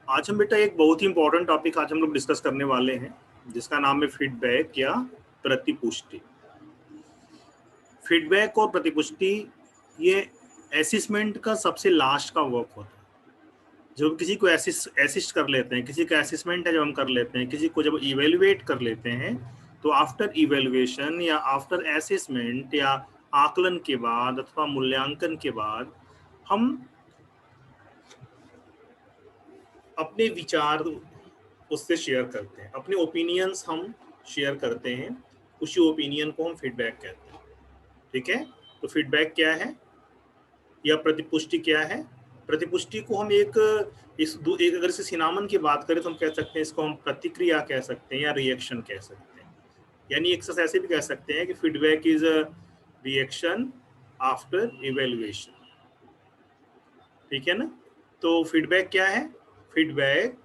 आज हम बेटा एक बहुत ही इंपॉर्टेंट टॉपिक आज हम लोग डिस्कस करने वाले हैं जिसका नाम है फीडबैक या प्रतिपुष्टि। फीडबैक और प्रतिपुष्टि ये असेसमेंट का सबसे लास्ट का वर्क होता है। जब किसी को असिस्ट कर लेते हैं, किसी का असेसमेंट है जब हम कर लेते हैं, किसी को जब इवेल्युएट कर लेते हैं, तो आफ्टर इवेल्युएशन या आफ्टर असेसमेंट या आकलन के बाद अथवा मूल्यांकन के बाद हम अपने विचार उससे शेयर करते हैं, अपने ओपिनियंस हम शेयर करते हैं। उसी ओपिनियन को हम फीडबैक कहते हैं। ठीक है, तो फीडबैक क्या है या प्रतिपुष्टि क्या है? प्रतिपुष्टि को हम एक अगर इसे सिनामन की बात करें तो हम कह सकते हैं, इसको हम प्रतिक्रिया कह सकते हैं या रिएक्शन कह सकते हैं। यानी एक से ऐसे भी कह सकते हैं कि feedback is a reaction after evaluation. ठीक है ना? तो फीडबैक क्या है? फीडबैक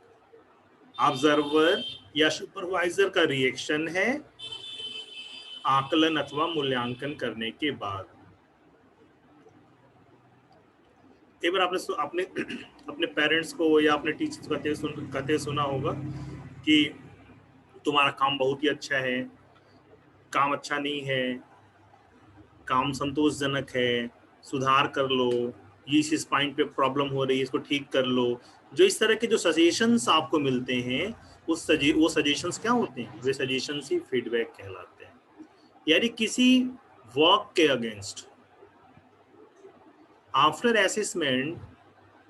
ऑब्जर्वर या सुपरवाइजर का रिएक्शन है आकलन अथवा मूल्यांकन करने के बाद। कई बार आपने अपने पेरेंट्स को या अपने टीचर्स को कहते सुना होगा कि तुम्हारा काम बहुत ही अच्छा है, काम अच्छा नहीं है, काम संतोषजनक है, सुधार कर लो, ये इस पॉइंट पे प्रॉब्लम हो रही है, इसको ठीक कर लो। जो इस तरह के जो सजेशंस आपको मिलते हैं वो सजेशंस क्या होते हैं? वे सजेशंस ही फीडबैक कहलाते हैं। यानी किसी वर्क के अगेंस्ट आफ्टर असेसमेंट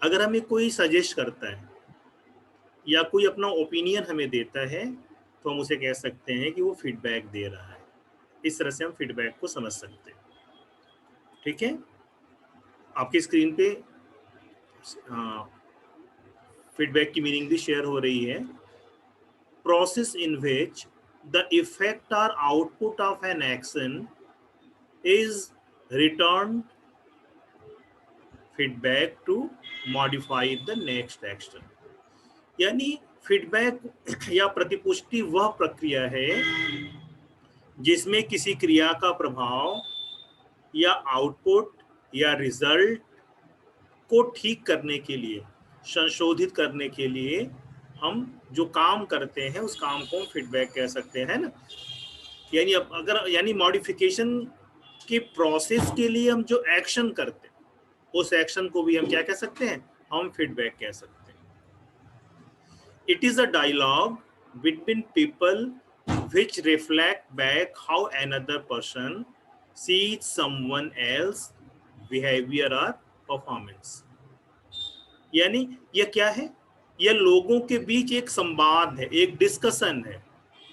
अगर हमें कोई सजेस्ट करता है या कोई अपना ओपिनियन हमें देता है तो हम उसे कह सकते हैं कि वो फीडबैक दे रहा है। इस तरह से हम फीडबैक को समझ सकते हैं। ठीक है, आपकी स्क्रीन पे फीडबैक की मीनिंग भी शेयर हो रही है। Process in which the effect और output of an action is return feedback to modify the next action. यानी फीडबैक या प्रतिपुष्टि वह प्रक्रिया है जिसमें किसी क्रिया का प्रभाव या आउटपुट या रिजल्ट को ठीक करने के लिए, संशोधित करने के लिए हम जो काम करते हैं उस काम को हम फीडबैक कह सकते हैं ना। यानी मॉडिफिकेशन के प्रोसेस के लिए हम जो एक्शन करते हैं उस एक्शन को भी हम क्या कह सकते हैं? हम फीडबैक कह सकते हैं। It is a dialogue between people which reflect back how another person sees someone else behavior or performance। यानी यह क्या है? यह लोगों के बीच एक संवाद है, एक डिस्कशन है।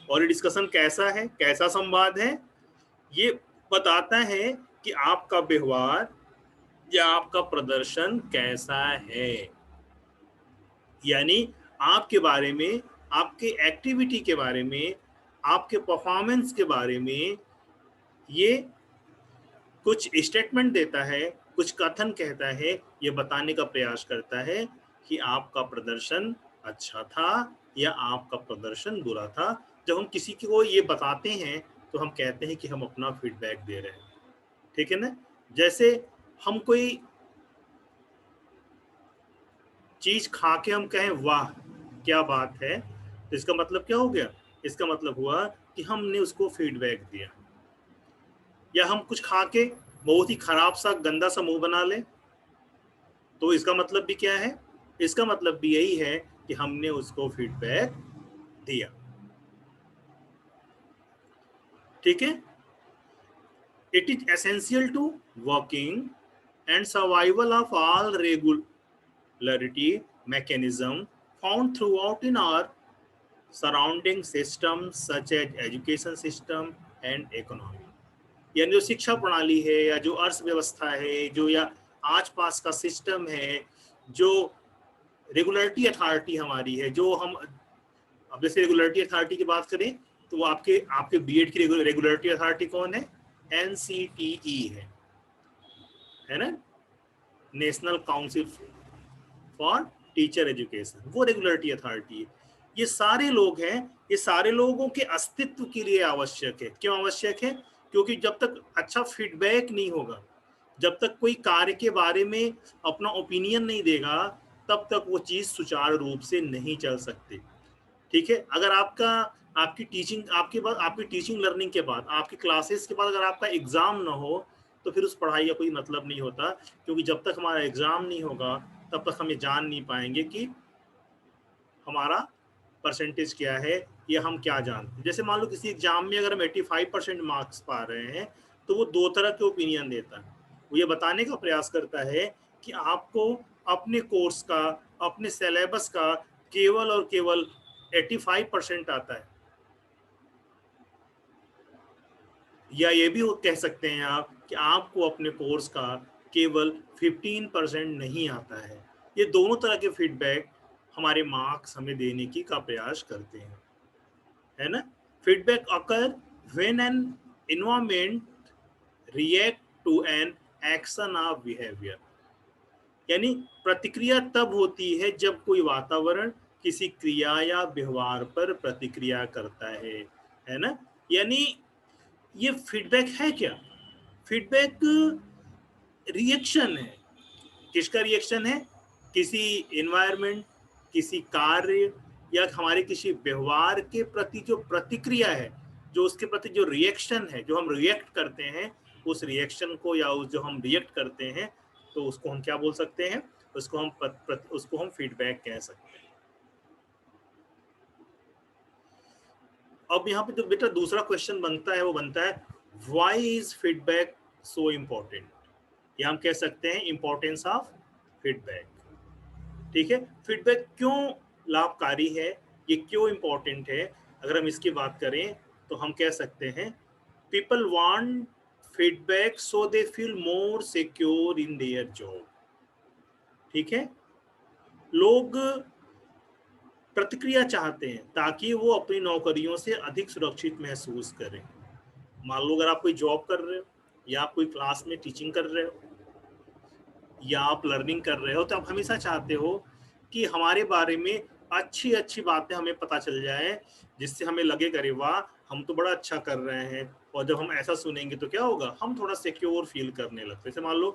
और ये डिस्कशन कैसा है, कैसा संवाद है? ये बताता है कि आपका व्यवहार या आपका प्रदर्शन कैसा है। यानी आपके बारे में, आपके एक्टिविटी के बारे में, आपके परफॉर्मेंस के बारे में ये कुछ स्टेटमेंट देता है, कुछ कथन कहता है, ये बताने का प्रयास करता है कि आपका प्रदर्शन अच्छा था या आपका प्रदर्शन बुरा था। जब हम किसी को ये बताते हैं तो हम कहते हैं कि हम अपना फीडबैक दे रहे हैं। ठीक है ना? जैसे हम कोई चीज खा के हम कहें वाह क्या बात है, तो इसका मतलब क्या हो गया? इसका मतलब हुआ कि हमने उसको फीडबैक दिया। या हम कुछ खा के बहुत ही खराब सा गंदा सा मुंह बना ले तो इसका मतलब भी क्या है? इसका मतलब भी यही है कि हमने उसको फीडबैक दिया। ठीक है, it is essential to working and survival of all regularity mechanism found throughout in our surrounding system such as education system and economy. यानी जो शिक्षा प्रणाली है या जो अर्थव्यवस्था है, जो या आस पास का सिस्टम है, जो रेगुलरिटी अथॉरिटी हमारी है, जो हम अब जैसे रेगुलरिटी अथॉरिटी की बात करें तो वो आपके बीएड की रेगुलरिटी अथॉरिटी कौन है? एनसीटीई है ना, national council for teacher education, वो रेगुलरिटी अथॉरिटी है। ये सारे लोग हैं, ये सारे लोगों के अस्तित्व के लिए आवश्यक है। क्यों आवश्यक है? क्योंकि जब तक अच्छा फीडबैक नहीं होगा, जब तक कोई कार्य के बारे में अपना ओपिनियन नहीं देगा, तब तक वो चीज़ सुचारू रूप से नहीं चल सकती। ठीक है, अगर आपकी टीचिंग लर्निंग के बाद, आपकी क्लासेस के बाद अगर आपका एग्जाम ना हो, तो फिर उस पढ़ाई का कोई मतलब नहीं होता, क्योंकि जब तक हमारा एग्जाम नहीं होगा तब तक हम ये जान नहीं पाएंगे कि हमारा परसेंटेज क्या है या हम क्या जानते हैं। जैसे मान लो किसी एग्जाम में अगर हम 85% मार्क्स पा रहे हैं, तो वो दो तरह के ओपिनियन देता है। वो ये बताने का प्रयास करता है कि आपको अपने कोर्स का, अपने सिलेबस का केवल और केवल 85% आता है, या ये भी कह सकते हैं आप कि आपको अपने कोर्स का केवल 15% नहीं आता है। ये दोनों तरह के फीडबैक हमारे मार्क्स हमें देने की का प्रयास करते हैं, है ना। Feedback occur when an environment react to an action of behaviour, यानी प्रतिक्रिया तब होती है जब कोई वातावरण किसी क्रिया या व्यवहार पर प्रतिक्रिया करता है ना। यानी ये फीडबैक है क्या? फीडबैक रिएक्शन है। किसका रिएक्शन है? किसी एनवायरनमेंट, किसी कार्य या हमारे किसी व्यवहार के प्रति जो प्रतिक्रिया है, जो उसके प्रति जो रिएक्शन है, जो हम रिएक्ट करते हैं, उस रिएक्शन को या उस जो हम रिएक्ट करते हैं, तो उसको हम क्या बोल सकते हैं? उसको हम फीडबैक कह सकते हैं। अब यहाँ पे जो बेटा दूसरा क्वेश्चन बनता है वो बनता है, why is feedback so important, या हम कह सकते हैं इंपॉर्टेंस ऑफ फीडबैक। ठीक है, फीडबैक क्यों लाभकारी है, ये क्यों इम्पोर्टेंट है? अगर हम इसकी बात करें तो हम कह सकते हैं, people want feedback so they feel more secure in their job. ठीक है, लोग प्रतिक्रिया चाहते हैं ताकि वो अपनी नौकरियों से अधिक सुरक्षित महसूस करें। मान लो अगर आप कोई जॉब कर रहे हो, या आप कोई क्लास में टीचिंग कर रहे हो, या आप लर्निंग कर रहे हो, तो आप हमेशा चाहते हो कि हमारे बारे में अच्छी अच्छी बातें हमें पता चल जाए, जिससे हमें लगे अरे वाह, हम तो बड़ा अच्छा कर रहे हैं। और जब हम ऐसा सुनेंगे तो क्या होगा, हम थोड़ा सिक्योर फील करने लगते हैं। जैसे मान लो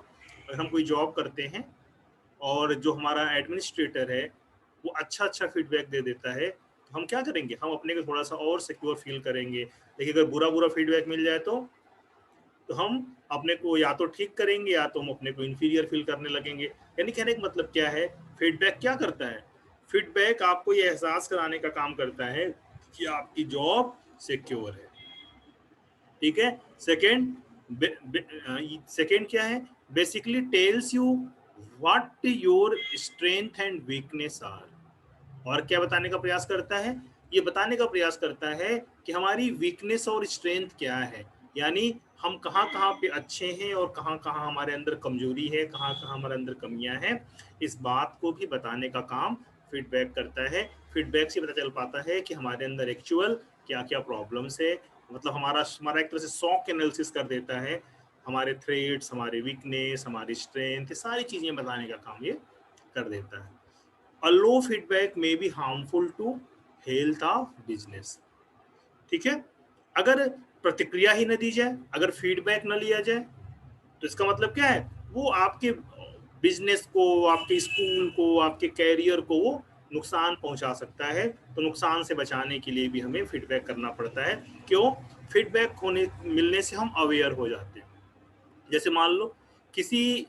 अगर हम कोई जॉब करते हैं और जो हमारा एडमिनिस्ट्रेटर है वो अच्छा अच्छा फीडबैक दे देता है, तो हम क्या करेंगे, हम अपने को थोड़ा सा और सिक्योर फील करेंगे। लेकिन अगर बुरा बुरा फीडबैक मिल जाए तो हम अपने को या तो ठीक करेंगे या तो हम अपने को इन्फीरियर फील करने लगेंगे। यानी कहने का मतलब क्या है, फीडबैक क्या करता है? फीडबैक आपको ये एहसास कराने का काम करता है कि आपकी जॉब सिक्योर है। ठीक है, सेकेंड क्या है? Basically tells you what your strength and weakness are. और क्या बताने का प्रयास करता है? ये बताने का प्रयास करता है कि हमारी वीकनेस और स्ट्रेंथ क्या है, यानी हम कहाँ कहाँ पे अच्छे हैं और कहाँ कहाँ हमारे अंदर कमजोरी है, कहाँ कहाँ हमारे अंदर कमियां हैं। इस बात को भी बताने का काम फीडबैक करता है। फीडबैक से पता चल पाता है कि हमारे अंदर एक्चुअल क्या क्या प्रॉब्लम्स है। मतलब हमारा हमारा एक तरह से सॉक एनालिसिस कर देता है, हमारे थ्रेड्स, हमारे वीकनेस, हमारी स्ट्रेंथ, सारी चीज़ें बताने का काम ये कर देता है। A low feedback may be harmful to health of business। ठीक है, अगर प्रतिक्रिया ही न दी जाए, अगर फीडबैक न लिया जाए, तो इसका मतलब क्या है, वो आपके बिजनेस को, आपके स्कूल को, आपके कैरियर को वो नुकसान पहुंचा सकता है। तो नुकसान से बचाने के लिए भी हमें फीडबैक करना पड़ता है। क्यों? फीडबैक होने मिलने से हम अवेयर हो जाते हैं। जैसे मान लो किसी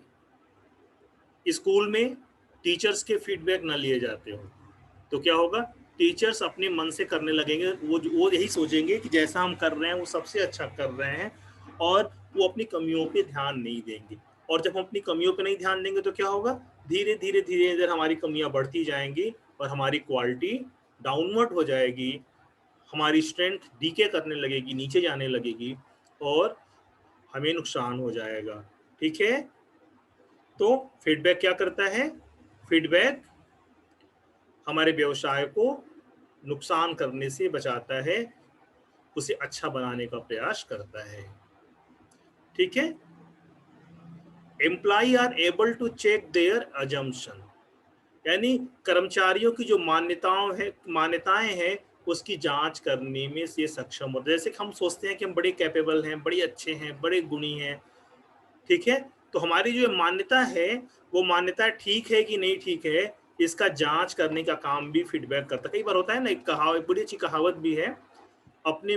स्कूल में टीचर्स के फीडबैक न लिए जाते हो, तो क्या होगा, टीचर्स अपने मन से करने लगेंगे, वो यही सोचेंगे कि जैसा हम कर रहे हैं वो सबसे अच्छा कर रहे हैं, और वो अपनी कमियों पे ध्यान नहीं देंगे। और जब हम अपनी कमियों पे नहीं ध्यान देंगे तो क्या होगा, धीरे धीरे धीरे धीरे हमारी कमियां बढ़ती जाएंगी और हमारी क्वालिटी डाउनवर्ड हो जाएगी, हमारी स्ट्रेंथ डीके करने लगेगी, नीचे जाने लगेगी, और हमें नुकसान हो जाएगा। ठीक है, तो फीडबैक क्या करता है? फीडबैक हमारे व्यवसाय को नुकसान करने से बचाता है, उसे अच्छा बनाने का प्रयास करता है। ठीक है, employee are able to check their assumption, यानी कर्मचारियों की जो मान्यताएं हैं उसकी जांच करने में से सक्षम होते हैं। जैसे कि हम सोचते हैं कि हम बड़े कैपेबल हैं, बड़े अच्छे हैं, बड़े गुणी हैं। ठीक है, तो हमारी जो मान्यता है वो मान्यता ठीक है कि नहीं ठीक है, इसका जांच करने का काम भी फीडबैक करता है। कई बार होता है ना, एक कहावत, बड़ी अच्छी कहावत भी है, अपने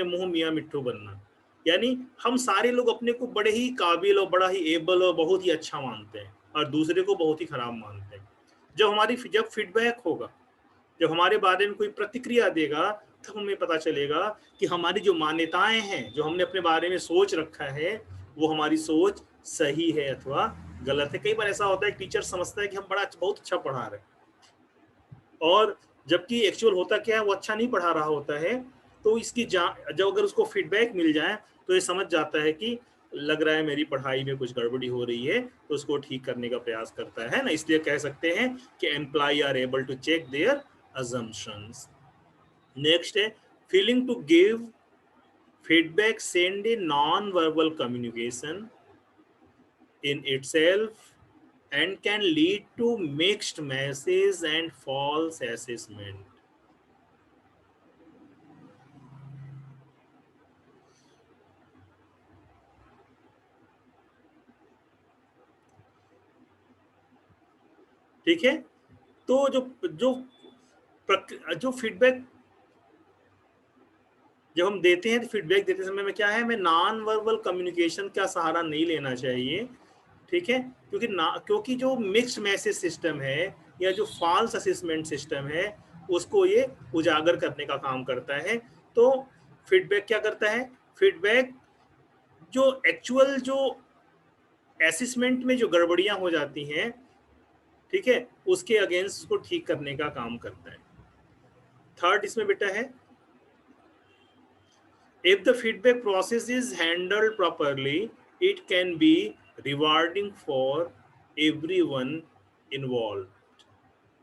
मुंह मियाँ मिट्ठू बनना। यानी हम सारे लोग अपने को बड़े ही काबिल और बड़ा ही एबल और बहुत ही अच्छा मानते हैं और दूसरे को बहुत ही खराब मानते हैं। जब फीडबैक होगा, जब हमारे बारे में कोई प्रतिक्रिया देगा, तब हमें पता चलेगा कि हमारी जो मान्यताएं हैं, जो हमने अपने बारे में सोच रखा है, वो हमारी सोच सही है अथवा गलत है। कई बार ऐसा होता है टीचर समझता है कि हम बहुत अच्छा पढ़ा रहे हैं, और जबकि एक्चुअल होता क्या है, वो अच्छा नहीं पढ़ा रहा होता है। तो इसकी जब अगर उसको फीडबैक मिल जाए तो ये समझ जाता है कि लग रहा है मेरी पढ़ाई में कुछ गड़बड़ी हो रही है, तो उसको ठीक करने का प्रयास करता है ना। इसलिए कह सकते हैं कि employ are able to check their assumptions. Next है feeling to give feedback send a non-verbal communication in itself and can lead to mixed messages and false assessment. ठीक है, तो जो फीडबैक जब हम देते हैं, तो फीडबैक देते समय में क्या है, हमें नॉन वर्बल कम्युनिकेशन का सहारा नहीं लेना चाहिए। ठीक है, क्योंकि जो मिक्स्ड मैसेज सिस्टम है या जो फॉल्स असेसमेंट सिस्टम है, उसको ये उजागर करने का काम करता है। तो फीडबैक क्या करता है, फीडबैक जो एक्चुअल जो असेसमेंट में जो गड़बड़ियां हो जाती हैं, ठीक है, उसके अगेंस्ट उसको ठीक करने का काम करता है। थर्ड इसमें बेटा है, if the feedback process is handled properly, it can be rewarding for everyone involved.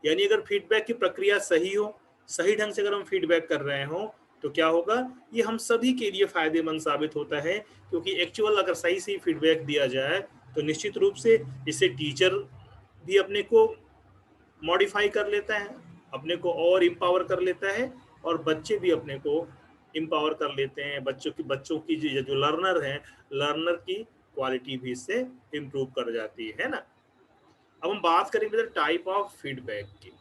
यानी अगर फीडबैक की प्रक्रिया सही हो, सही ढंग से अगर हम फीडबैक कर रहे हो, तो क्या होगा, ये हम सभी के लिए फायदेमंद साबित होता है। क्योंकि एक्चुअल अगर सही से फीडबैक दिया जाए, तो निश्चित रूप से इससे टीचर भी अपने को मॉडिफाई कर लेता है, अपने को और इम्पावर कर लेता है, और बच्चे भी अपने को इम्पावर कर लेते हैं। बच्चों की जो लर्नर हैं, लर्नर की क्वालिटी भी इससे इम्प्रूव कर जाती है ना। अब हम बात करेंगे टाइप ऑफ फीडबैक की,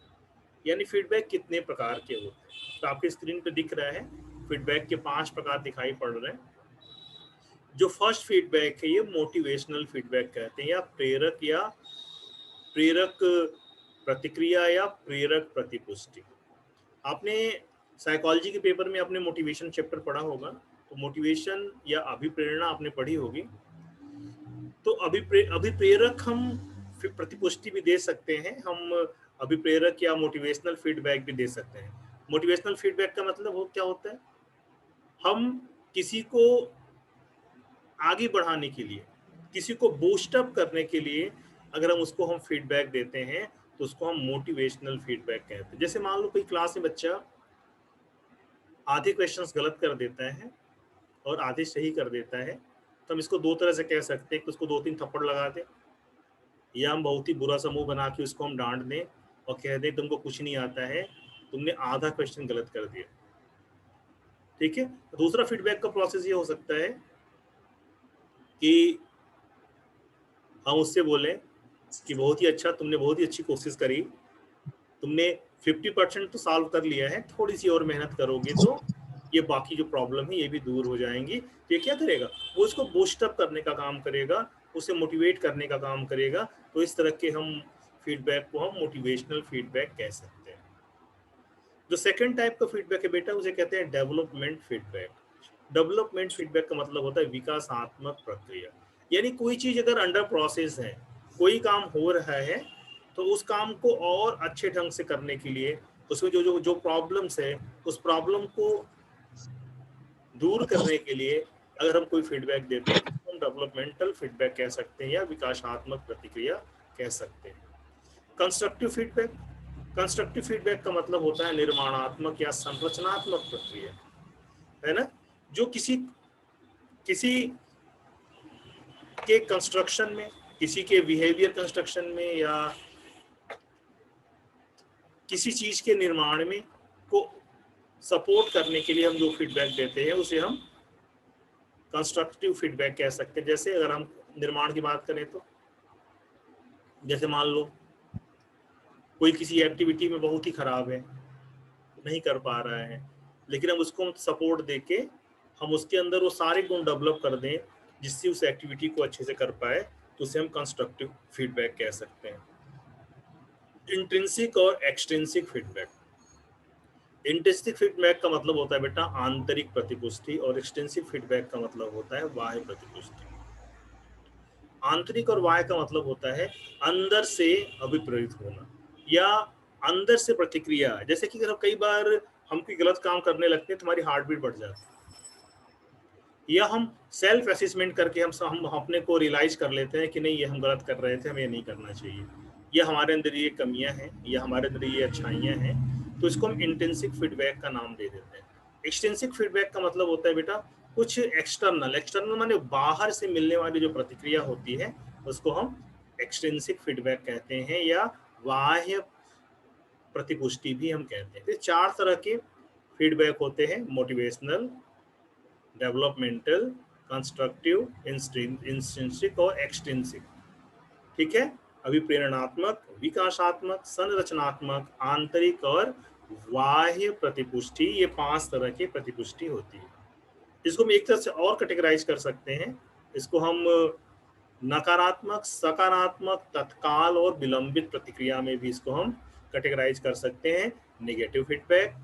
यानी फीडबैक कितने प्रकार के होते हैं। तो आपकी स्क्रीन पे दिख रहा है, फीडबैक के 5 प्रकार दिखाई पड़ रहे हैं। जो फर्स्ट फीडबैक है, ये मोटिवेशनल फीडबैक कहते हैं, या प्रेरक प्रतिक्रिया या प्रेरक प्रतिपुष्टि। आपने साइकोलॉजी के पेपर में अपने मोटिवेशन चैप्टर पढ़ा होगा, तो मोटिवेशन या अभिप्रेरणा आपने पढ़ी होगी। तो अभिप्रेरक हम प्रतिपुष्टि भी दे सकते हैं, हम अभिप्रेरक या मोटिवेशनल फीडबैक भी दे सकते हैं। मोटिवेशनल फीडबैक का मतलब वो क्या होता है, हम किसी को आगे बढ़ाने के लिए, किसी को बूस्ट अप करने के लिए अगर हम फीडबैक देते हैं, तो उसको हम मोटिवेशनल फीडबैक कहते हैं। जैसे मान लो कोई क्लास में बच्चा आधे क्वेश्चंस गलत कर देता है और आधे सही कर देता है, तो हम इसको दो तरह से कह सकते हैं कि उसको 2-3 थप्पड़ लगा दें, या हम बहुत ही बुरा समूह बना के उसको हम डांट दें और कह दें तुमको कुछ नहीं आता है, तुमने आधा क्वेश्चन गलत कर दिया। ठीक है, दूसरा फीडबैक का प्रोसेस ये हो सकता है कि हम उससे बोलें कि बहुत ही अच्छा, तुमने बहुत ही अच्छी कोशिश करी, तुमने 50% तो सॉल्व कर लिया है, थोड़ी सी और मेहनत करोगे तो ये बाकी जो प्रॉब्लम है ये भी दूर हो जाएंगी। तो ये क्या करेगा, वो उसको बूस्ट अप करने का काम करेगा, उसे मोटिवेट करने का काम करेगा। तो इस तरह के हम फीडबैक को हम मोटिवेशनल फीडबैक कह सकते हैं। जो सेकंड टाइप का फीडबैक है बेटा, उसे कहते हैं डेवलपमेंट फीडबैक। डेवलपमेंट फीडबैक का मतलब होता है विकासात्मक प्रक्रिया। यानी कोई चीज अगर अंडर प्रोसेस है, कोई काम हो रहा है, तो उस काम को और अच्छे ढंग से करने के लिए उसमें जो जो जो प्रॉब्लम्स है, उस प्रॉब्लम को दूर करने के लिए अगर हम कोई फीडबैक देते हैं, तो हम डेवलपमेंटल फीडबैक कह सकते हैं या विकासात्मक प्रतिक्रिया कह सकते हैं। कंस्ट्रक्टिव फीडबैक, कंस्ट्रक्टिव फीडबैक का मतलब होता है निर्माणात्मक या संरचनात्मक प्रक्रिया, है ना। जो किसी किसी के कंस्ट्रक्शन में, किसी के बिहेवियर कंस्ट्रक्शन में, या किसी चीज के निर्माण में को सपोर्ट करने के लिए हम जो फीडबैक देते हैं, उसे हम कंस्ट्रक्टिव फीडबैक कह सकते हैं। जैसे अगर हम निर्माण की बात करें, तो जैसे मान लो कोई किसी एक्टिविटी में बहुत ही खराब है, नहीं कर पा रहा है, लेकिन हम उसको सपोर्ट देके हम उसके अंदर वो सारे गुण डेवलप कर दें जिससे उस एक्टिविटी को अच्छे से कर पाए, तो उसे हम कंस्ट्रक्टिव फीडबैक कह सकते हैं। इंट्रिंसिक और एक्सट्रिंसिक फीडबैक। इंट्रिंसिक फीडबैक का मतलब होता है बेटा आंतरिक प्रतिपुष्टि, और एक्सटेंसिव फीडबैक का मतलब होता है बाह्य प्रतिपुष्टि। आंतरिक और बाह्य का मतलब होता है अंदर से अभिप्रेरित होना या अंदर से प्रतिक्रिया। जैसे कि अगर कई बार हम कोई गलत काम करने लगते हैं तो हमारी हार्ट बीट बढ़ जाती है, या हम सेल्फ असेसमेंट करके हम अपने को रियलाइज कर लेते हैं कि नहीं ये हम गलत कर रहे थे, हमें ये नहीं करना चाहिए, या हमारे अंदर ये कमियां हैं या हमारे अंदर ये अच्छाइयां हैं, तो इसको हम इंटेंसिव फीडबैक का नाम दे देते हैं। एक्सटेंसिव फीडबैक का मतलब होता है बेटा कुछ एक्सटर्नल, एक्सटर्नल माने बाहर से मिलने वाली जो प्रतिक्रिया होती है उसको हम एक्सटेंसिव फीडबैक कहते हैं, या बाह्य प्रतिपुष्टि भी हम कहते हैं। तो 4 तरह के फीडबैक होते हैं, मोटिवेशनल, डेवलपमेंटल, कंस्ट्रक्टिव, इंस्ट्रिंसिक और एक्सट्रिंसिक। ठीक है, अभिप्रेरणात्मक, विकासात्मक, संरचनात्मक, आंतरिक और बाह्य प्रतिपुष्टि, ये 5 तरह की प्रतिपुष्टि होती है। इसको हम एक तरह से और कैटेगराइज कर सकते हैं, इसको हम नकारात्मक, सकारात्मक, तत्काल और विलंबित प्रतिक्रिया में भी इसको हम कैटेगराइज कर सकते हैं। Negative feedback,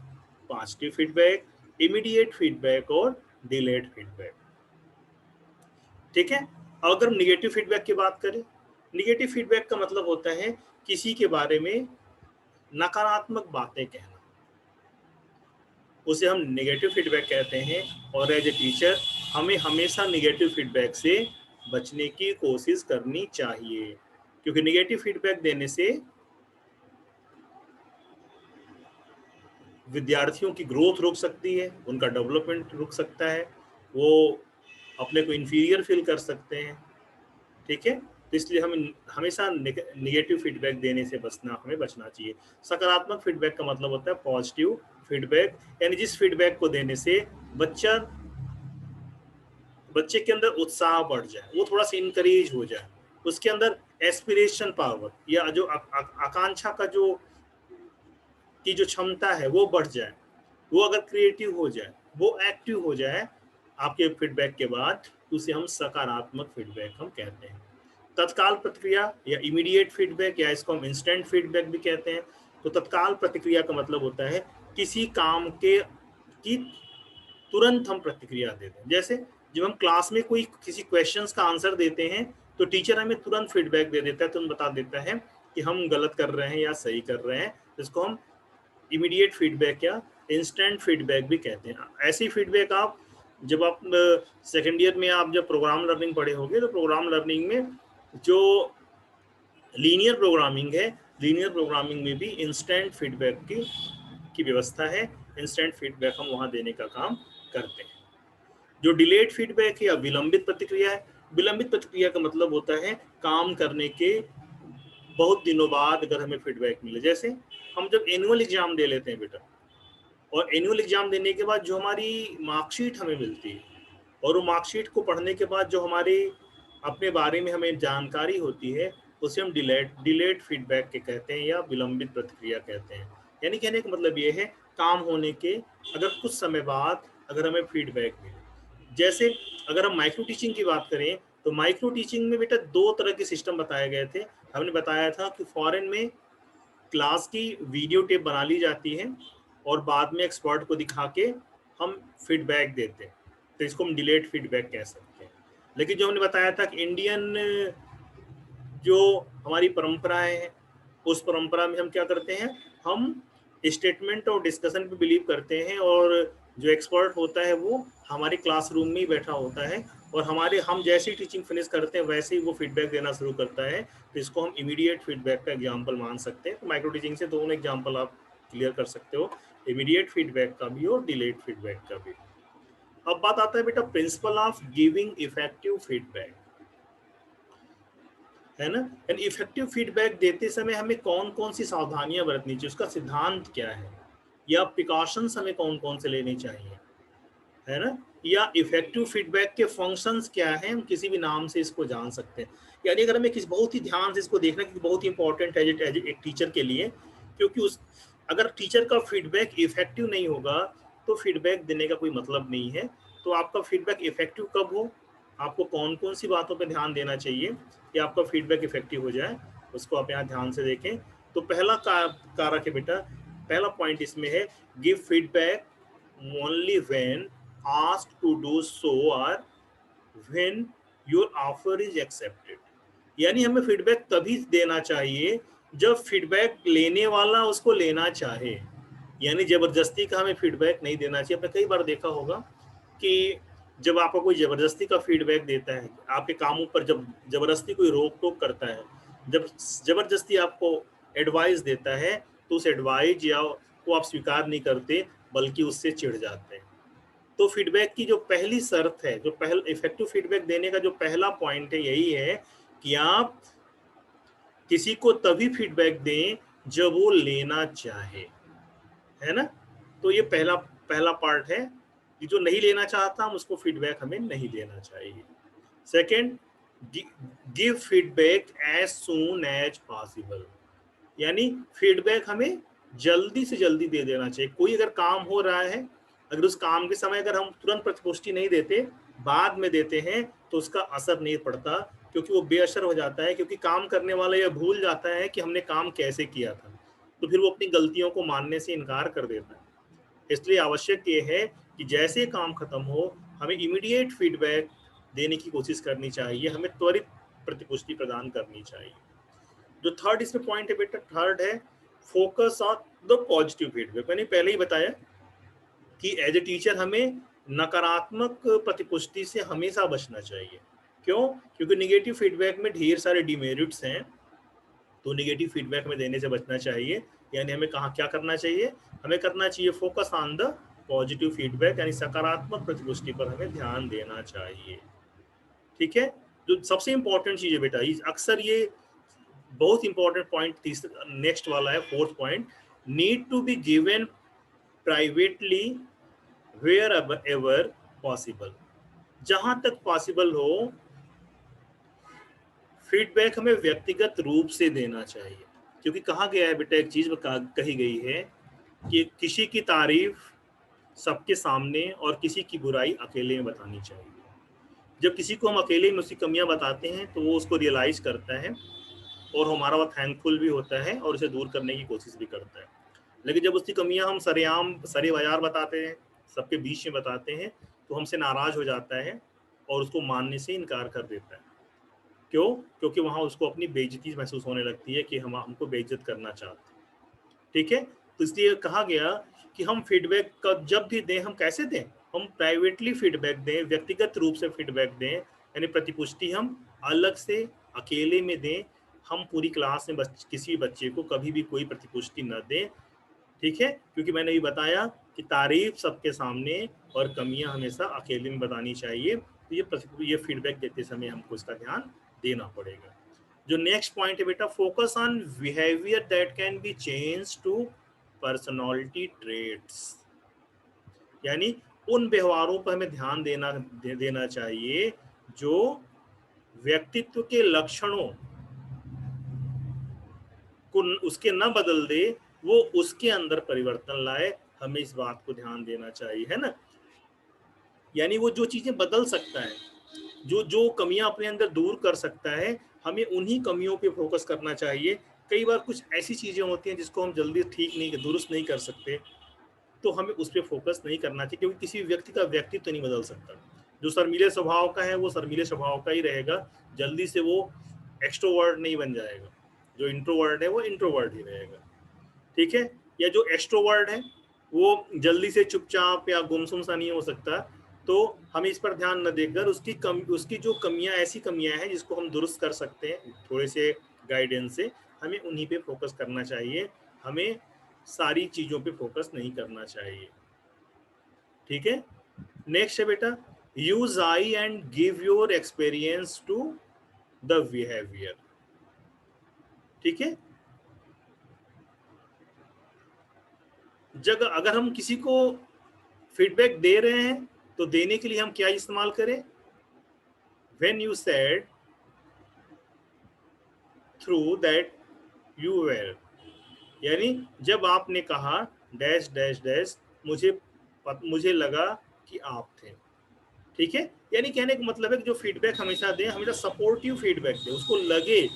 positive feedback, immediate feedback और डिलेड फीडबैक। ठीक है, अगर हम निगेटिव फीडबैक की बात करें, निगेटिव फीडबैक का मतलब होता है किसी के बारे में नकारात्मक बातें कहना, उसे हम नेगेटिव फीडबैक कहते हैं। और एज ए टीचर हमें हमेशा नेगेटिव फीडबैक से बचने की कोशिश करनी चाहिए, क्योंकि नेगेटिव फीडबैक देने से विद्यार्थियों की ग्रोथ रुक सकती है, उनका डेवलपमेंट रुक सकता है, वो अपने को इन्फीरियर फील कर सकते हैं। ठीक है, तो इसलिए हमें हमेशा नेगेटिव फीडबैक देने से हमें बचना चाहिए। सकारात्मक फीडबैक का मतलब होता है पॉजिटिव फीडबैक, यानी जिस फीडबैक को देने से बच्चे के अंदर उत्साह बढ़ जाए, वो थोड़ा सा इनकरेज हो जाए, उसके अंदर एस्पिरेशन पावर या जो आकांक्षा का जो क्षमता है वो बढ़ जाए, वो अगर क्रिएटिव हो जाए, वो एक्टिव हो जाए आपके फीडबैक के बाद, उसे हम सकारात्मक फीडबैक हम कहते हैं। तत्काल प्रतिक्रिया या इमीडिएट फीडबैक, या इसको हम इंस्टेंट फीडबैक भी कहते हैं। तो तत्काल प्रतिक्रिया का मतलब होता है किसी काम की तुरंत हम प्रतिक्रिया देते हैं। जैसे जब हम क्लास में कोई किसी क्वेश्चंस का आंसर देते हैं तो टीचर हमें तुरंत फीडबैक दे देता है, तुरंत बता देता है कि हम गलत कर रहे हैं या सही कर रहे हैं। इसको हम इमीडिएट फीडबैक या इंस्टेंट फीडबैक भी कहते हैं। ऐसी फीडबैक आप जब आप सेकेंड ईयर में आप जब प्रोग्राम लर्निंग पढ़े होंगे, तो प्रोग्राम लर्निंग में जो लीनियर प्रोग्रामिंग है, लीनियर प्रोग्रामिंग में भी इंस्टेंट फीडबैक की व्यवस्था है। इंस्टेंट फीडबैक हम वहां देने का काम करते हैं। जो डिलेड फीडबैक है या विलंबित प्रतिक्रिया है, विलंबित प्रतिक्रिया का मतलब होता है काम करने के बहुत दिनों बाद अगर हमें फीडबैक मिले। जैसे हम जब एनुअल एग्जाम दे लेते हैं बेटा, और एनुअल एग्जाम देने के बाद जो हमारी मार्कशीट हमें मिलती है, और वो मार्कशीट को पढ़ने के बाद जो हमारे अपने बारे में हमें जानकारी होती है, उसे हम डिलेड फीडबैक के कहते हैं या विलंबित प्रतिक्रिया कहते हैं। यानी कहने का मतलब ये है काम होने के अगर कुछ समय बाद अगर हमें फीडबैक मिले। जैसे अगर हम माइक्रो टीचिंग की बात करें, तो माइक्रो टीचिंग में बेटा 2 तरह के सिस्टम बताए गए थे। हमने बताया था कि फॉरेन में क्लास की वीडियो टेप बना ली जाती है और बाद में एक्सपर्ट को दिखा के हम फीडबैक देते हैं, तो इसको हम डिलेड फीडबैक कह सकते हैं। लेकिन जो हमने बताया था कि इंडियन जो हमारी परंपराएं हैं, उस परंपरा में हम क्या करते हैं, हम स्टेटमेंट और डिस्कशन पे बिलीव करते हैं, और जो एक्सपर्ट होता है वो हमारे क्लासरूम में ही बैठा होता है, और हम जैसे ही टीचिंग फिनिश करते हैं वैसे ही वो फीडबैक देना शुरू करता है। तो इसको हम इमीडिएट फीडबैक का एग्जाम्पल मान सकते हैं। तो माइक्रो टीचिंग से दोनों एग्जाम्पल आप क्लियर कर सकते हो, इमीडिएट फीडबैक का भी और डिलेड फीडबैक का भी। अब बात आता है बेटा principle of giving effective feedback, है ना। एंड इफेक्टिव फीडबैक देते समय हमें कौन कौन सी सावधानियां बरतनी चाहिए, उसका सिद्धांत क्या है, या प्रिकॉशंस हमें कौन कौन से लेने चाहिए, है ना, या इफेक्टिव फीडबैक के फंक्शंस क्या हैं, हम किसी भी नाम से इसको जान सकते हैं। यानी अगर हमें किसी बहुत ही ध्यान से इसको देखना, क्योंकि बहुत ही इंपॉर्टेंट है एज एक टीचर के लिए, क्योंकि उस अगर टीचर का फीडबैक इफेक्टिव नहीं होगा तो फीडबैक देने का कोई मतलब नहीं है। तो आपका फीडबैक इफेक्टिव कब हो, आपको कौन कौन सी बातों पर ध्यान देना चाहिए कि आपका फीडबैक इफेक्टिव हो जाए, उसको आप यहाँ ध्यान से देखें। तो पहला कारक है बेटा, पहला पॉइंट इसमें है give feedback only when asked to do so और when your offer is accepted. यानी हमें फीडबैक तभी देना चाहिए जब फीडबैक लेने वाला उसको लेना चाहे, यानी जबरदस्ती का हमें फीडबैक नहीं देना चाहिए। आपने कई बार देखा होगा कि जब आपको कोई जबरदस्ती का फीडबैक देता है, आपके कामों पर जब जबरदस्ती कोई रोक टोक करता है, जब जबरदस्ती आपको एडवाइस देता है, तो उस एडवाइस या को आप स्वीकार नहीं करते बल्कि उससे चिढ़ जाते हैं। तो फीडबैक की जो पहली शर्त है, जो पहला इफेक्टिव फीडबैक देने का जो पहला पॉइंट है, यही है कि आप किसी को तभी फीडबैक दें जब वो लेना चाहे, है ना। तो ये पहला पहला पार्ट है कि जो नहीं लेना चाहता हम उसको फीडबैक हमें नहीं देना चाहिए। Second, give feedback as soon as possible, यानी फीडबैक हमें जल्दी से जल्दी दे देना चाहिए। कोई अगर काम हो रहा है, अगर उस काम के समय अगर हम तुरंत प्रतिपुष्टि नहीं देते, बाद में देते हैं, तो उसका असर नहीं पड़ता, क्योंकि वो बेअसर हो जाता है, क्योंकि काम करने वाला यह भूल जाता है कि हमने काम कैसे किया था, तो फिर वो अपनी गलतियों को मानने से इनकार कर देता है। इसलिए आवश्यक ये है कि जैसे काम खत्म हो हमें इमीडिएट फीडबैक देने की कोशिश करनी चाहिए, हमें त्वरित प्रतिपुष्टि प्रदान करनी चाहिए। जो थर्ड इसमें पॉइंट है बेटा, थर्ड है focus on the positive feedback. मैंने पहले ही बताया कि एज ए टीचर हमें नकारात्मक प्रतिपुष्टि से हमेशा बचना चाहिए। क्यों? क्योंकि निगेटिव फीडबैक में ढेर सारे डिमेरिट्स हैं, तो निगेटिव फीडबैक में देने से बचना चाहिए। यानी हमें कहाँ क्या करना चाहिए, हमें करना चाहिए focus on the positive feedback, यानी सकारात्मक प्रतिपुष्टि पर हमें ध्यान देना चाहिए। ठीक है, जो सबसे इंपॉर्टेंट चीज है बेटा, अक्सर ये बहुत इंपॉर्टेंट पॉइंट तीसरा नेक्स्ट वाला है, fourth point, need to be given privately wherever possible. जहां तक पॉसिबल हो फीडबैक हमें व्यक्तिगत रूप से देना चाहिए, क्योंकि कहा गया है बेटा, एक चीज कही गई है कि किसी की तारीफ सबके सामने और किसी की बुराई अकेले में बतानी चाहिए। जब किसी को हम अकेले में उसकी कमियां बताते हैं तो वो उसको रियलाइज करता है और हमारा वो थैंकफुल भी होता है और उसे दूर करने की कोशिश भी करता है। लेकिन जब उसकी कमियां हम सरेआम सरे बाजार बताते हैं, सबके बीच में बताते हैं, तो हमसे नाराज हो जाता है और उसको मानने से इनकार कर देता है। क्यों? क्योंकि वहां उसको अपनी बेइज्जती महसूस होने लगती है कि हम हमको बेइज्जत करना चाहते हैं। ठीक है, तो इसलिए कहा गया कि हम फीडबैक का जब भी दें, हम कैसे दें, हम प्राइवेटली फीडबैक दें, व्यक्तिगत रूप से फीडबैक दें, यानी प्रतिपुष्टि हम अलग से अकेले में दें। हम पूरी क्लास में किसी बच्चे को कभी भी कोई प्रतिपुष्टि न दें। ठीक है, क्योंकि मैंने ये बताया कि तारीफ सबके सामने और कमियां हमेशा अकेले में बतानी चाहिए। तो ये फीडबैक देते समय हमको इसका ध्यान देना पड़ेगा। जो नेक्स्ट पॉइंट है बेटा, focus on behaviour that can be change to personality traits, यानी उन व्यवहारों पर हमें ध्यान देना चाहिए जो व्यक्तित्व के लक्षणों को उसके न बदल दे, वो उसके अंदर परिवर्तन लाए। हमें इस बात को ध्यान देना चाहिए, है ना। यानी वो जो चीजें बदल सकता है, जो जो कमियां अपने अंदर दूर कर सकता है, हमें उन्हीं कमियों पे फोकस करना चाहिए। कई बार कुछ ऐसी चीजें होती हैं जिसको हम जल्दी ठीक नहीं दुरुस्त नहीं कर सकते, तो हमें उस पर फोकस नहीं करना चाहिए, क्योंकि किसी व्यक्ति का व्यक्तित्व तो नहीं बदल सकता। जो शर्मीले स्वभाव का है वो शर्मीले स्वभाव का ही रहेगा, जल्दी से वो एक्सट्रोवर्ट नहीं बन जाएगा। जो इंट्रोवर्ट है वो इंट्रोवर्ट ही रहेगा। ठीक है, या जो एक्सट्रोवर्ट है वो जल्दी से चुपचाप या गुमसुम सा नहीं हो सकता। तो हमें इस पर ध्यान न देकर उसकी जो कमियां, ऐसी कमियां हैं जिसको हम दुरुस्त कर सकते हैं थोड़े से गाइडेंस से, हमें उन्हीं पे फोकस करना चाहिए। हमें सारी चीजों पे फोकस नहीं करना चाहिए। ठीक है, नेक्स्ट है बेटा, use I and give your experience to the behaviour. ठीक है, जब अगर हम किसी को फीडबैक दे रहे हैं तो देने के लिए हम क्या इस्तेमाल करें, when you said through that you were, यानी जब आपने कहा डैश डैश डैश, मुझे लगा कि आप थे। ठीक है, यानी कहने का मतलब है कि जो फीडबैक हमेशा दें, हमेशा सपोर्टिव फीडबैक दें, उसको लगे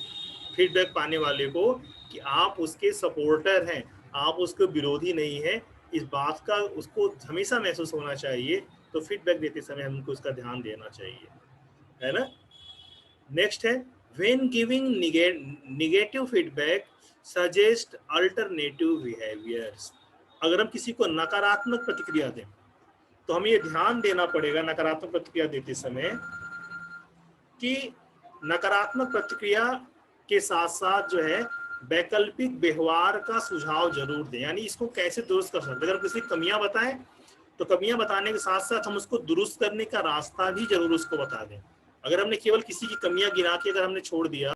फीडबैक पाने वाले को कि आप उसके सपोर्टर हैं, आप उसके विरोधी नहीं हैं, इस बात का उसको हमेशा महसूस होना चाहिए। तो फीडबैक देते समय हमको उसका ध्यान देना चाहिए, है ना। नेक्स्ट है when giving negative feedback suggest alternative behaviours. अगर हम किसी को नकारात्मक प्रतिक्रिया दें तो हमें ये ध्यान देना पड़ेगा नकारात्मक प्रतिक्रिया देते समय कि नकारात्मक प्रतिक्रिया के साथ साथ जो है वैकल्पिक व्यवहार का सुझाव जरूर दें, यानी इसको कैसे दुरुस्त कर सकते हैं। अगर किसी कमियां बताएं तो कमियां बताने के साथ साथ हम उसको दुरुस्त करने का रास्ता भी जरूर उसको बता दें। अगर हमने केवल किसी की कमियां गिना के अगर हमने छोड़ दिया,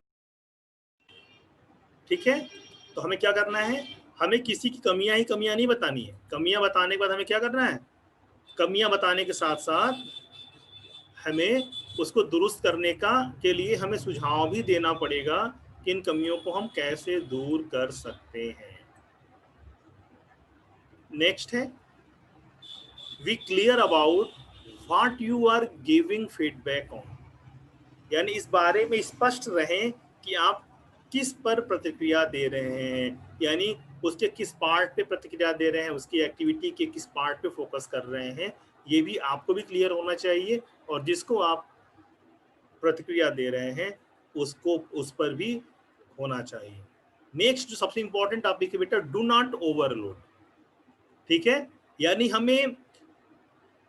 ठीक है, तो हमें क्या करना है, हमें किसी की कमियां ही कमियां नहीं बतानी है। कमियां बताने के बाद हमें क्या करना है, कमियां बताने के साथ साथ हमें उसको दुरुस्त करने के लिए हमें सुझाव भी देना पड़ेगा कि इन कमियों को हम कैसे दूर कर सकते हैं। नेक्स्ट है we clear about what you are giving feedback on, यानी इस बारे में स्पष्ट रहें कि आप किस पर प्रतिक्रिया दे रहे हैं, यानी उसके किस पार्ट पे प्रतिक्रिया दे रहे हैं, उसकी एक्टिविटी के किस पार्ट पे फोकस कर रहे हैं, ये भी आपको भी क्लियर होना चाहिए। और जिसको आप प्रतिक्रिया दे रहे हैं उसको उस पर भी होना चाहिए। नेक्स्ट जो सबसे इंपॉर्टेंट टॉपिक है बेटा, डू नॉट ओवरलोड। ठीक है, यानी हमें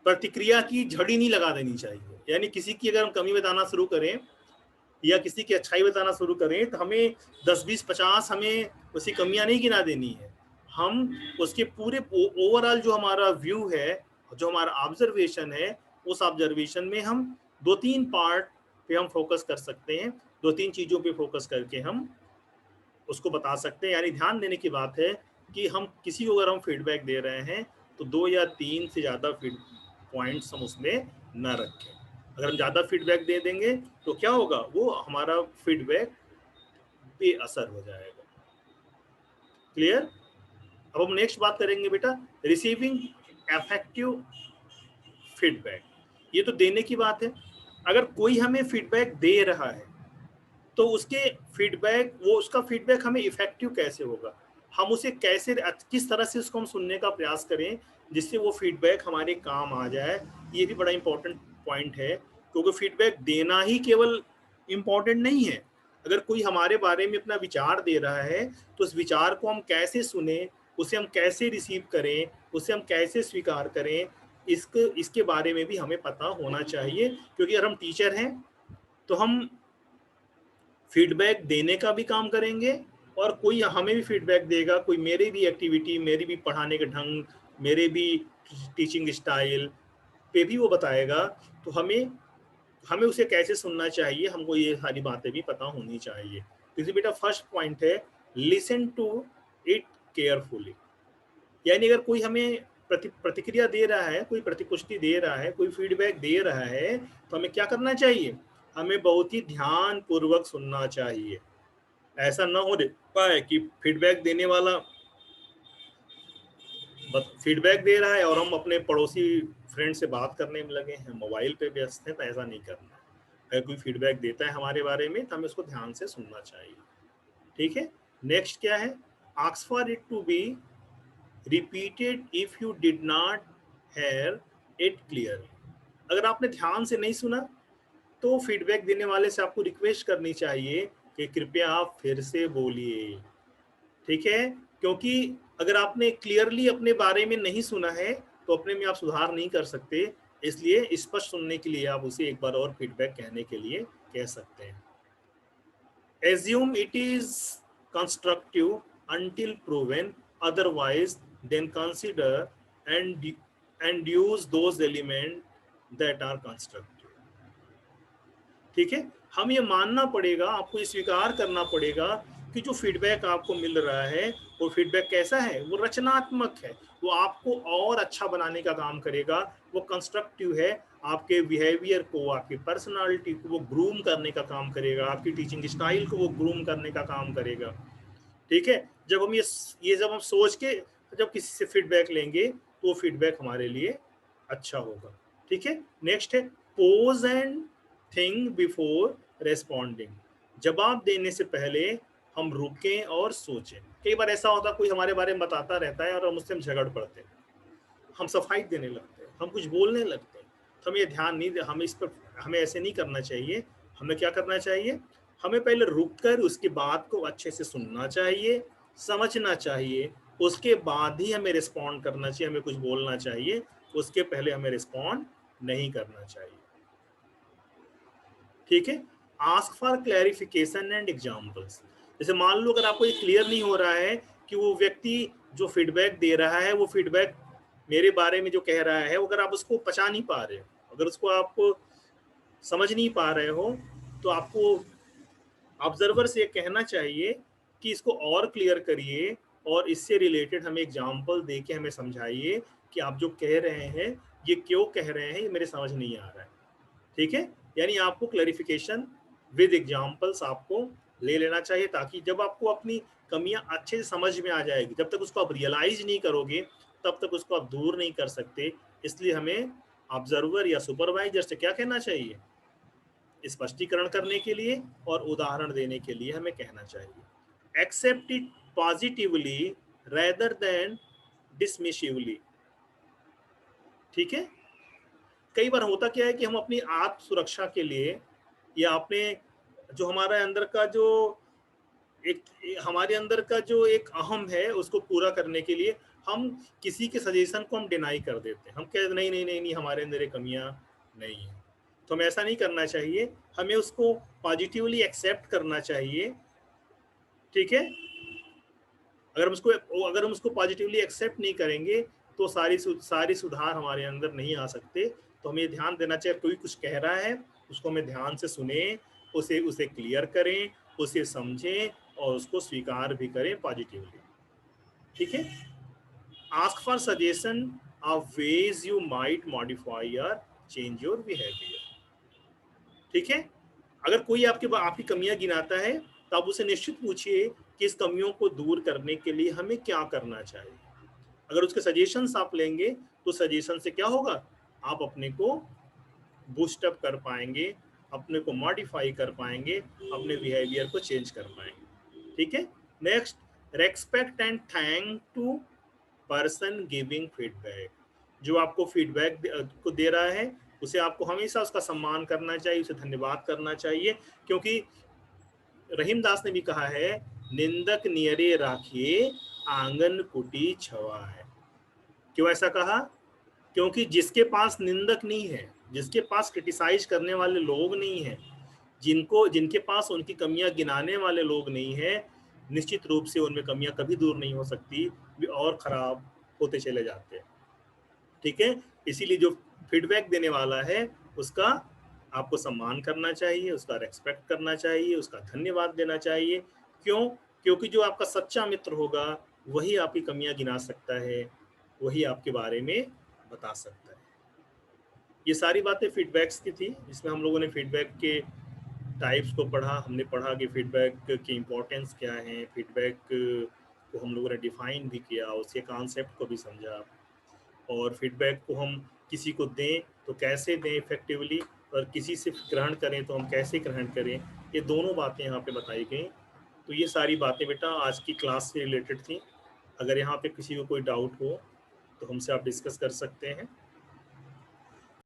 प्रतिक्रिया की झड़ी नहीं लगा देनी चाहिए, यानी किसी की अगर हम कमी बताना शुरू करें या किसी की अच्छाई बताना शुरू करें तो हमें 10-20-50 हमें उसकी कमियां नहीं गिना देनी है। हम उसके पूरे ओवरऑल जो हमारा व्यू है, जो हमारा ऑब्जर्वेशन है, उस ऑब्जर्वेशन में हम 2-3 पार्ट पे हम फोकस कर सकते हैं, 2-3 चीज़ों पे फोकस करके हम उसको बता सकते हैं। यानी ध्यान देने की बात है कि हम किसी को अगर हम फीडबैक दे रहे हैं तो 2 या 3 से ज़्यादा पॉइंट्स हम उसमें न रखें। अगर हम ज़्यादा फीडबैक दे देंगे तो क्या होगा, वो हमारा फीडबैक बेअसर हो जाएगा। क्लियर। अब हम नेक्स्ट बात करेंगे बेटा रिसीविंग इफेक्टिव फीडबैक। ये तो देने की बात है। अगर कोई हमें फीडबैक दे रहा है तो उसके फीडबैक, वो उसका फीडबैक हमें इफेक्टिव कैसे होगा, हम उसे कैसे किस तरह से उसको हम सुनने का प्रयास करें जिससे वो फीडबैक हमारे काम आ जाए, ये भी बड़ा इंपॉर्टेंट पॉइंट है। क्योंकि फीडबैक देना ही केवल इम्पॉर्टेंट नहीं है, अगर कोई हमारे बारे में अपना विचार दे रहा है तो उस विचार को हम कैसे सुने, उसे हम कैसे रिसीव करें, उसे हम कैसे स्वीकार करें, इसके बारे में भी हमें पता होना चाहिए। क्योंकि अगर हम टीचर हैं तो हम फीडबैक देने का भी काम करेंगे और कोई हमें भी फीडबैक देगा, कोई मेरी भी एक्टिविटी, मेरी भी पढ़ाने के ढंग, मेरे भी टीचिंग स्टाइल पे भी वो बताएगा। तो हमें हमें उसे कैसे सुनना चाहिए, हमको ये सारी बातें भी पता होनी चाहिए। तो बेटा फर्स्ट पॉइंट है लिसन टू इट केयरफुली, यानी अगर कोई हमें प्रतिक्रिया दे रहा है, कोई प्रतिपुष्टि दे रहा है, कोई फीडबैक दे रहा है तो हमें क्या करना चाहिए, हमें बहुत ही ध्यान पूर्वक सुनना चाहिए। ऐसा ना हो पाए कि फीडबैक देने वाला फीडबैक दे रहा है और हम अपने पड़ोसी फ्रेंड से बात करने में लगे हैं, मोबाइल पे व्यस्त हैं, तो ऐसा नहीं करना। अगर कोई फीडबैक देता है हमारे बारे में तो हमें उसको ध्यान से सुनना चाहिए। ठीक है, नेक्स्ट क्या है, ask for it to be repeated if you did not hear it clearly. अगर आपने ध्यान से नहीं सुना तो फीडबैक देने वाले से आपको रिक्वेस्ट करनी चाहिए कि कृपया आप फिर से बोलिए। ठीक है, क्योंकि अगर आपने क्लियरली अपने बारे में नहीं सुना है तो अपने में आप सुधार नहीं कर सकते, इसलिए स्पष्ट सुनने के लिए आप उसे एक बार और फीडबैक कहने के लिए कह सकते हैं। Assume it is constructive until proven otherwise, then consider and use those elements that are constructive। ठीक है, हम ये मानना पड़ेगा, आपको ये स्वीकार करना पड़ेगा कि जो फीडबैक आपको मिल रहा है वो फीडबैक कैसा है, वो रचनात्मक है, वो आपको और अच्छा बनाने का काम करेगा, वो कंस्ट्रक्टिव है, आपके बिहेवियर को, आपकी पर्सनालिटी को वो ग्रूम करने का काम करेगा, आपकी टीचिंग स्टाइल को वो ग्रूम करने का काम करेगा। ठीक है, जब हम ये जब हम सोच के जब किसी से फीडबैक लेंगे तो फीडबैक हमारे लिए अच्छा होगा। ठीक है, नेक्स्ट है pose and think before responding. जवाब देने से पहले हम रुकें और सोचें। कई बार ऐसा होता है कोई हमारे बारे में बताता रहता है और हम उससे झगड़ पड़ते हैं, हम सफाई देने लगते हैं, हम कुछ बोलने लगते हैं, तो हमें ध्यान नहीं, हमें इस पर, हमें ऐसे नहीं करना चाहिए। हमें क्या करना चाहिए, हमें पहले रुक कर उसकी बात को अच्छे से सुनना चाहिए, समझना चाहिए, उसके बाद ही हमें रिस्पॉन्ड करना चाहिए, हमें कुछ बोलना चाहिए, उसके पहले हमें रिस्पॉन्ड नहीं करना चाहिए। ठीक है, ask for clarification and examples. जैसे मान लो अगर आपको ये क्लियर नहीं हो रहा है कि वो व्यक्ति जो फीडबैक दे रहा है, वो फीडबैक मेरे बारे में जो कह रहा है, अगर आप उसको पचा नहीं पा रहे हो, अगर उसको आप समझ नहीं पा रहे हो, तो आपको ऑब्जर्वर से ये कहना चाहिए कि इसको और क्लियर करिए और इससे रिलेटेड हमें एग्जाम्पल दे के हमें समझाइए कि आप जो कह रहे हैं ये क्यों कह रहे हैं, ये मेरे समझ नहीं आ रहा है। ठीक है, यानी आपको क्लैरिफिकेशन विद एग्जाम्पल्स आपको ले लेना चाहिए, ताकि जब आपको अपनी कमियां अच्छे से समझ में आ जाएगी, जब तक उसको आप रियलाइज नहीं करोगे तब तक उसको आप दूर नहीं कर सकते। इसलिए हमें ऑब्जर्वर या सुपरवाइजर से क्या कहना चाहिए, स्पष्टीकरण करने के लिए और उदाहरण देने के लिए हमें कहना चाहिए। Accept it positively rather than dismissively. ठीक है, कई बार होता क्या है कि हम अपनी आत्म सुरक्षा के लिए या अपने जो हमारे अंदर का जो एक हमारे अंदर का जो एक अहम है उसको पूरा करने के लिए हम किसी के सजेशन को हम डिनाई कर देते हैं। हम कहते नहीं नहीं नहीं नहीं, हमारे अंदर ये कमियां नहीं है। तो हमें ऐसा नहीं करना चाहिए, हमें उसको पॉजिटिवली एक्सेप्ट करना चाहिए। ठीक है, अगर हम उसको पॉजिटिवली एक्सेप्ट नहीं करेंगे तो सारी सुधार हमारे अंदर नहीं आ सकते। तो हमें ध्यान देना चाहिए, कोई कुछ कह रहा है उसको हमें ध्यान से सुने, उसे उसे क्लियर करें, उसे समझें और उसको स्वीकार भी करें पॉजिटिवली। ठीक है, ask for suggestion of ways you might modify और चेंज योर बिहेवियर। ठीक है, अगर कोई आपकी कमियां गिनाता है तो आप उसे निश्चित पूछिए कि इस कमियों को दूर करने के लिए हमें क्या करना चाहिए। अगर उसके सजेशंस आप लेंगे तो सजेशन से क्या होगा, आप अपने को बूस्ट अप कर पाएंगे, अपने को मॉडिफाई कर पाएंगे, अपने बिहेवियर को चेंज कर पाएंगे। ठीक है, next, respect and thank to person giving feedback. जो आपको फीडबैक को दे रहा है उसे आपको हमेशा उसका सम्मान करना चाहिए, उसे धन्यवाद करना चाहिए, क्योंकि रहीम दास ने भी कहा है, निंदक नियरे राखिए आंगन कुटी छवा है। क्यों ऐसा कहा, क्योंकि जिसके पास निंदक नहीं है, जिसके पास क्रिटिसाइज करने वाले लोग नहीं है, जिनके पास उनकी कमियां गिनाने वाले लोग नहीं है, निश्चित रूप से उनमें कमियां कभी दूर नहीं हो सकती, वे और खराब होते चले जाते हैं। ठीक है, इसीलिए जो फीडबैक देने वाला है उसका आपको सम्मान करना चाहिए, उसका रेस्पेक्ट करना चाहिए, उसका धन्यवाद देना चाहिए। क्यों, क्योंकि जो आपका सच्चा मित्र होगा वही आपकी कमियां गिना सकता है, वही आपके बारे में बता सकता है। ये सारी बातें फीडबैक्स की थी, जिसमें हम लोगों ने फीडबैक के टाइप्स को पढ़ा, हमने पढ़ा कि फीडबैक की इम्पोर्टेंस क्या है, फीडबैक को हम लोगों ने डिफाइन भी किया, उसके कॉन्सेप्ट को भी समझा, और फीडबैक को हम किसी को दें तो कैसे दें इफेक्टिवली, और किसी से ग्रहण करें तो हम कैसे ग्रहण करें, ये दोनों बातें यहाँ पे बताई गई। तो ये सारी बातें बेटा आज की क्लास से रिलेटेड थी। अगर यहाँ पे किसी को कोई डाउट हो तो हमसे आप डिस्कस कर सकते हैं।